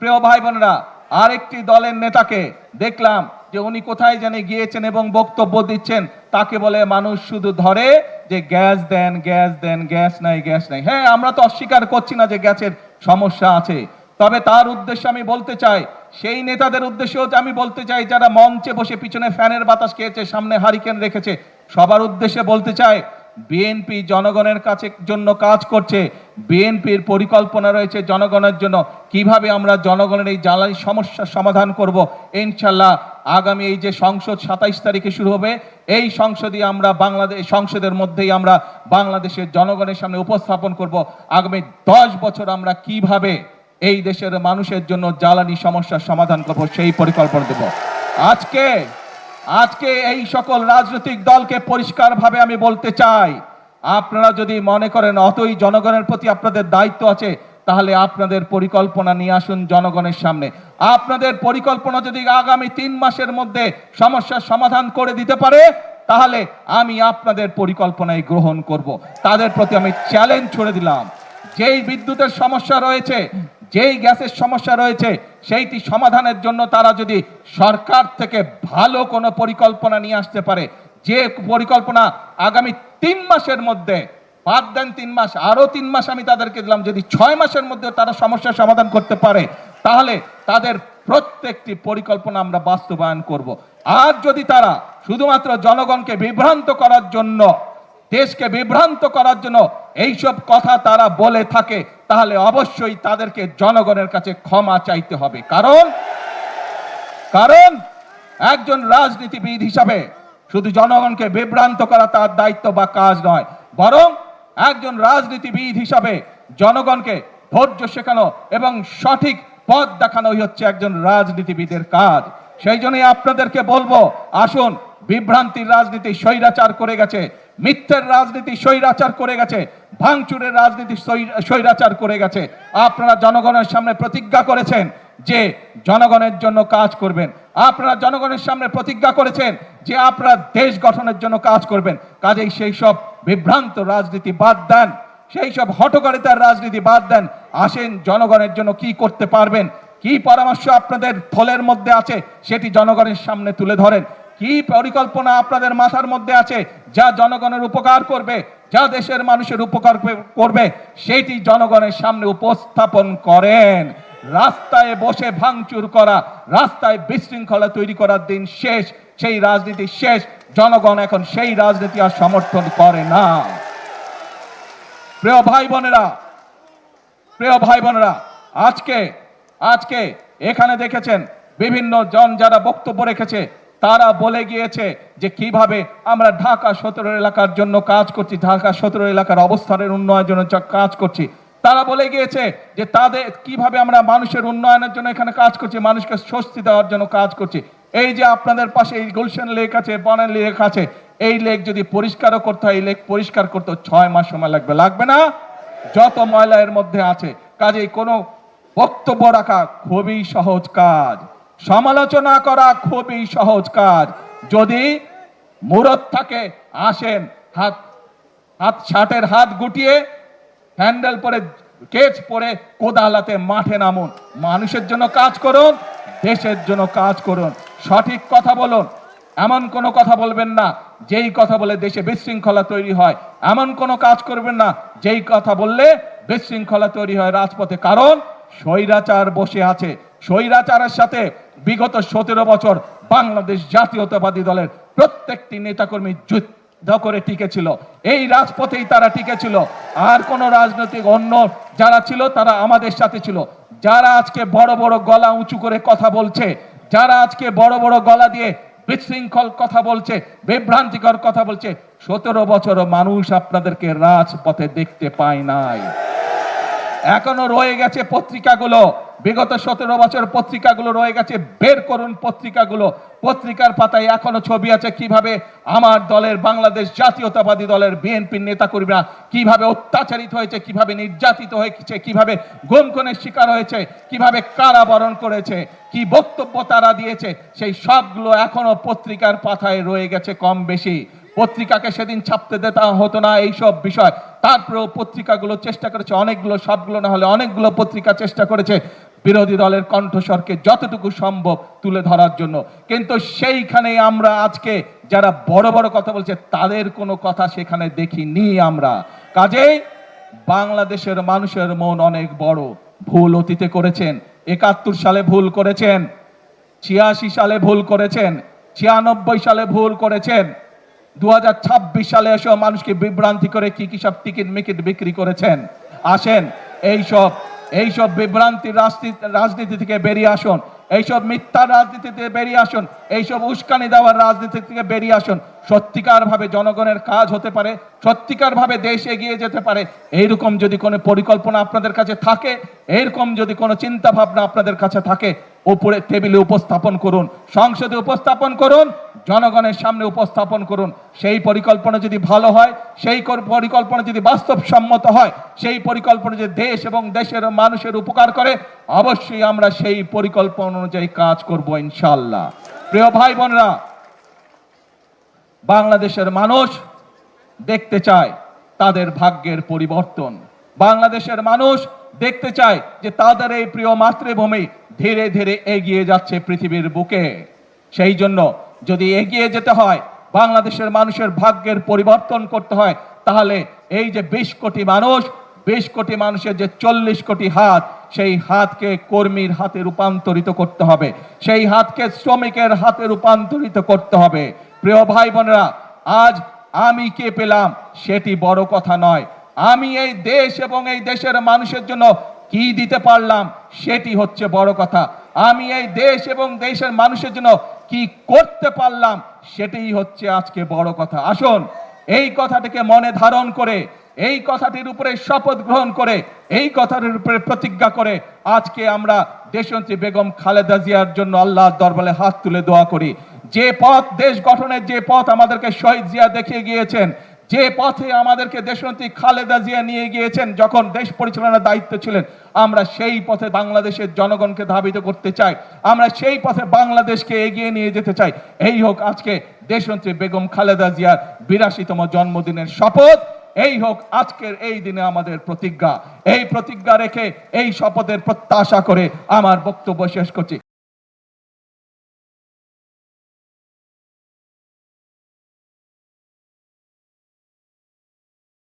প্রিয় ভাই বোনেরা, আরেকটি দলের নেতাকে দেখলাম যে উনি কোথায় জানি গিয়েছেন এবং বক্তব্য দিচ্ছেন, তাকে বলে মানুষ শুধু ধরে যে গ্যাস দেন, গ্যাস দেন, গ্যাস নাই, গ্যাস নাই। হ্যাঁ, আমরা তো অস্বীকার করছি না যে গ্যাসের সমস্যা আছে, তবে তার উদ্দেশ্যে আমি বলতে চাই, সেই নেতাদের উদ্দেশ্যেও আমি বলতে চাই যারা মঞ্চে বসে পিছনে ফ্যানের বাতাস খেয়েছে, সামনে হারিকেন রেখেছে, সবার উদ্দেশ্যে বলতে চাই, বিএনপি জনগণের কাছে জন্য কাজ করছে। বিএনপির পরিকল্পনা রয়েছে জনগণের জন্য, কিভাবে আমরা জনগণের এই জ্বালানি সমস্যার সমাধান করব। ইনশাল্লাহ আগামী এই যে সংসদ 27 তারিখে শুরু হবে, এই সংসদে আমরা সংসদের মধ্যেই আমরা বাংলাদেশের জনগণের সামনে উপস্থাপন করব আগামী 10 বছর আমরা কিভাবে এই দেশের মানুষের জন্য জ্বালানি সমস্যার সমাধান করব, সেই পরিকল্পনা দেব। আজকে এই সকল রাজনৈতিক দলকে পরিষ্কারভাবে আমি বলতে চাই, আপনারা যদি মনে করেন অতই জনগণের প্রতি আপনাদের দায়িত্ব আছে, তাহলে আপনাদের পরিকল্পনা নিয়ে আসুন জনগণের সামনে। আপনাদের পরিকল্পনা যদি আগামী 3 মাসের মধ্যে সমস্যার সমাধান করে দিতে পারে, তাহলে আমি আপনাদের পরিকল্পনায় গ্রহণ করব। তাদের প্রতি আমি চ্যালেঞ্জ ছুড়ে দিলাম। যেই বিদ্যুতের সমস্যা রয়েছে, যেই গ্যাসের সমস্যা রয়েছে, সেইটি সমাধানের জন্য তারা যদি সরকার থেকে ভালো কোনো পরিকল্পনা নিয়ে আসতে পারে, যে পরিকল্পনা আগামী 3 মাসের মধ্যে, বাদ দেন 3 মাস, আরো 3 মাস আমি তাদেরকে দিলাম, যদি 6 মাসের মধ্যে তারা সমস্যার সমাধান করতে পারে, তাহলে তাদের প্রত্যেকটি পরিকল্পনা আমরা বাস্তবায়ন করব। আর যদি তারা শুধুমাত্র জনগণকে বিভ্রান্ত করার জন্য, দেশকে বিভ্রান্ত করার জন্য এইসব কথা তারা বলে থাকে, তাহলে অবশ্যই তাদেরকে জনগণের কাছে ক্ষমা চাইতে হবে। কারণ একজন রাজনীতিবিদ হিসাবে শুধু জনগণকে বিভ্রান্ত করা তার দায়িত্ব বা কাজ নয়, বরং একজন রাজনীতিবিদ হিসাবে জনগণকে ধৈর্য শেখানো এবং সঠিক পথ দেখানোই হচ্ছে একজন রাজনীতিবিদের কাজ। সেই জন্যই আপনাদেরকে বলবো, আসুন, বিভ্রান্তির রাজনীতি স্বৈরাচার করে গেছে, মিথ্যের রাজনীতি স্বৈরাচার করে গেছে, ভাঙচুরের রাজনীতি স্বৈরাচার করে গেছে। আপনারা জনগণের সামনে প্রতিজ্ঞা করেছেন যে জনগণের জন্য কাজ করবেন, আপনারা জনগণের সামনে প্রতিজ্ঞা করেছেন যে আপনারা দেশ গঠনের জন্য কাজ করবেন। কাজেই সেই সব বিভ্রান্ত রাজনীতি বাদ দেন, সেই সব হঠকারিতার রাজনীতি বাদ দেন। আসেন, জনগণের জন্য কি করতে পারবেন, কি পরামর্শ আপনাদের থলের মধ্যে আছে, সেটি জনগণের সামনে তুলে ধরেন। কি পরিকল্পনা আপনাদের মাথার মধ্যে আছে যা জনগণের উপকার করবে, যা দেশের মানুষের উপকার করবে, সেটি জনগণের সামনে উপস্থাপন করেন। রাস্তায় বসে ভাঙচুর করা, রাস্তায় বিশৃঙ্খলা তৈরি করার দিন শেষ, সেই রাজনীতি শেষ। জনগণ এখন সেই রাজনীতি আর সমর্থন করে না। প্রিয় ভাই বোনেরা, আজকে এখানে দেখেছেন বিভিন্ন জন যারা বক্তব্য রেখেছে, তারা বলে গিয়েছে যে কিভাবে আমরা ঢাকা 17 এলাকার জন্য কাজ করছি, ঢাকা 17 এলাকার অবস্থানের উন্নয়নের জন্য কাজ করছি। তারা বলে গিয়েছে যে তাদের কিভাবে আমরা মানুষের উন্নয়নের জন্য এখানে কাজ করছি, মানুষকে স্বস্তি দেওয়ার জন্য কাজ করছি। এই যে আপনাদের পাশে এই গুলশান লেক আছে, বনানী লেক আছে, এই লেক যদি পরিষ্কারও করতে হয়, এই লেক পরিষ্কার করতে 6 মাস সময় লাগবে না? যত ময়লা এর মধ্যে আছে। কাজেই কোনো বক্তব্য রাখা খুবই সহজ কাজ, সমালোচনা করা খুবই সহজ কাজ। যদি মুরত থাকে, আসেন, শার্টের হাত গুটিয়ে, হ্যান্ডেল পরে, কেচ পরে, কোদালাতে মাঠে নামুন, মানুষের জন্য কাজ করুন, দেশের জন্য কাজ করুন, সঠিক কথা বলুন। এমন কোনো কথা বলবেন না যেই কথা বলে দেশে বিশৃঙ্খলা তৈরি হয়, এমন কোনো কাজ করবেন না যেই কথা বললে বিশৃঙ্খলা তৈরি হয় রাজপথে। কারণ স্বৈরাচার বসে আছে, স্বৈরাচারের সাথে বিগত 17 বছর বাংলাদেশ জাতীয়তাবাদী দলের প্রত্যেকটি নেতাকর্মী যুদ্ধ করে টিকেছিল, এই রাজপথেই তারা টিকেছিল। আর কোন রাজনৈতিক অন্য যারা ছিল তারা আমাদের সাথে ছিল। যারা আজকে বড় বড় গলা উঁচু করে কথা বলছে, যারা আজকে বড় বড় গলা দিয়ে বিশৃঙ্খল কথা বলছে, বিভ্রান্তিকর কথা বলছে, 17 বছর মানুষ আপনাদেরকে রাজপথে দেখতে পায় নাই। এখনো রয়ে গেছে পত্রিকাগুলো, বিগত 17 বছর পত্রিকাগুলো রয়ে গেছে, বের করুন পত্রিকাগুলো। পত্রিকার পাতায় এখনো ছবি আছে কিভাবে আমার দলের, বাংলাদেশ জাতীয়তাবাদী দলের বিএনপির নেতাকর্মীরা কিভাবে অত্যাচারিত হয়েছে, কিভাবে নির্যাতিত হয়েছে, কিভাবে গুমখুনের শিকার হয়েছে, কিভাবে কারাবরণ করেছে, কি বক্তব্য তারা দিয়েছে, সেই সবগুলো এখনো পত্রিকার পাতায় রয়ে গেছে কম বেশি। পত্রিকাকে সেদিন ছাপতে দেওয়া হতো না এইসব বিষয়, তারপরেও পত্রিকাগুলো চেষ্টা করেছে অনেকগুলো, সবগুলো না হলে অনেকগুলো পত্রিকা চেষ্টা করেছে বিরোধী দলের কণ্ঠস্বরকে যতটুকু সম্ভব তুলে ধরার জন্য। কিন্তু সেইখানে আমরা আজকে যারা বড় বড় কথা বলছে তাদের কোনো কথা সেখানে দেখিনি আমরা। কাজেই বাংলাদেশের মানুষের মন অনেক বড়। ভুল অতীতে করেছেন, ৭১ সালে ভুল করেছেন, ৮৬ সালে ভুল করেছেন, ৯৬ সালে ভুল করেছেন, ২০২৬ সালে এসেও মানুষকে বিভ্রান্তি করে কি কি সব টিকিট মিকিট বিক্রি করেছেন। আসেন এইসব বিভ্রান্তির রাজনীতি থেকে বেরিয়ে আসুন, এইসব মিথ্যার রাজনীতি থেকে বেরিয়ে আসুন, এইসব উস্কানি দেওয়ার রাজনীতি থেকে বেরিয়ে আসুন। সত্যিকার ভাবে জনগণের কাজ হতে পারে, সত্যিকার ভাবে দেশ এগিয়ে যেতে পারে। এইরকম যদি কোনো পরিকল্পনা আপনাদের কাছে থাকে, এরকম যদি কোনো চিন্তা ভাবনা আপনাদের কাছে থাকে, উপরে টেবিলে উপস্থাপন করুন, সংসদে উপস্থাপন করুন, জনগণের সামনে উপস্থাপন করুন। সেই পরিকল্পনা যদি ভালো হয়, সেই পরিকল্পনা যদি বাস্তবসম্মত হয়, সেই পরিকল্পনা যদি দেশ এবং দেশের মানুষের উপকার করে, অবশ্যই আমরা সেই পরিকল্পনা অনুযায়ী কাজ করব ইনশাআল্লাহ। প্রিয় ভাই বোনেরা, বাংলাদেশের মানুষ দেখতে চায় তাদের ভাগ্যের পরিবর্তন। বাংলাদেশের মানুষ দেখতে চায় যে তাদের এই প্রিয় মাতৃভূমি ধীরে ধীরে এগিয়ে যাচ্ছে পৃথিবীর বুকে। সেই জন্য যদি এগিয়ে যেতে হয়, বাংলাদেশের মানুষের ভাগ্যের পরিবর্তন করতে হয়, তাহলে এই যে ২০ কোটি মানুষ, ২০ কোটি মানুষের যে ৪০ কোটি হাত, সেই হাতকে কর্মীর হাতে রূপান্তরিত করতে হবে, সেই হাতকে শ্রমিকের হাতে রূপান্তরিত করতে হবে। প্রিয় ভাই বোনেরা, আজ আমি কে পেলাম সেটি বড় কথা নয়, আমি এই দেশ এবং এই দেশের মানুষের জন্য কি দিতে পারলাম সেটি হচ্ছে বড় কথা। আমি এই দেশ এবং দেশের মানুষের জন্য কি করতে পারলাম সেটাই হচ্ছে আজকে বড় কথা। আসুন এই কথাটিকে মনে ধারণ করে, এই কথাটির উপরে শপথ গ্রহণ করে, এই কথাটির উপরে প্রতিজ্ঞা করে আজকে আমরা দেশনেত্রী বেগম খালেদা জিয়ার জন্য আল্লাহর দরবারে হাত তুলে দোয়া করি। যে পথ, দেশ গঠনের যে পথ আমাদেরকে শহীদ জিয়া দেখিয়ে গিয়েছেন, যে পথে আমাদেরকে দেশনেত্রী খালেদা জিয়া নিয়ে গিয়েছেন যখন দেশ পরিচালনার দায়িত্ব ছিলেন, আমরা সেই পথে বাংলাদেশের জনগণকে ধাবিত করতে চাই, আমরা সেই পথে বাংলাদেশকে এগিয়ে নিয়ে যেতে চাই। এই হোক আজকে দেশনেত্রী বেগম খালেদা জিয়ার ৮২তম জন্মদিনের শপথ, এই হোক আজকের এই দিনে আমাদের প্রতিজ্ঞা। এই প্রতিজ্ঞা রেখে, এই শপথের প্রত্যাশা করে আমার বক্তব্য শেষ করছি।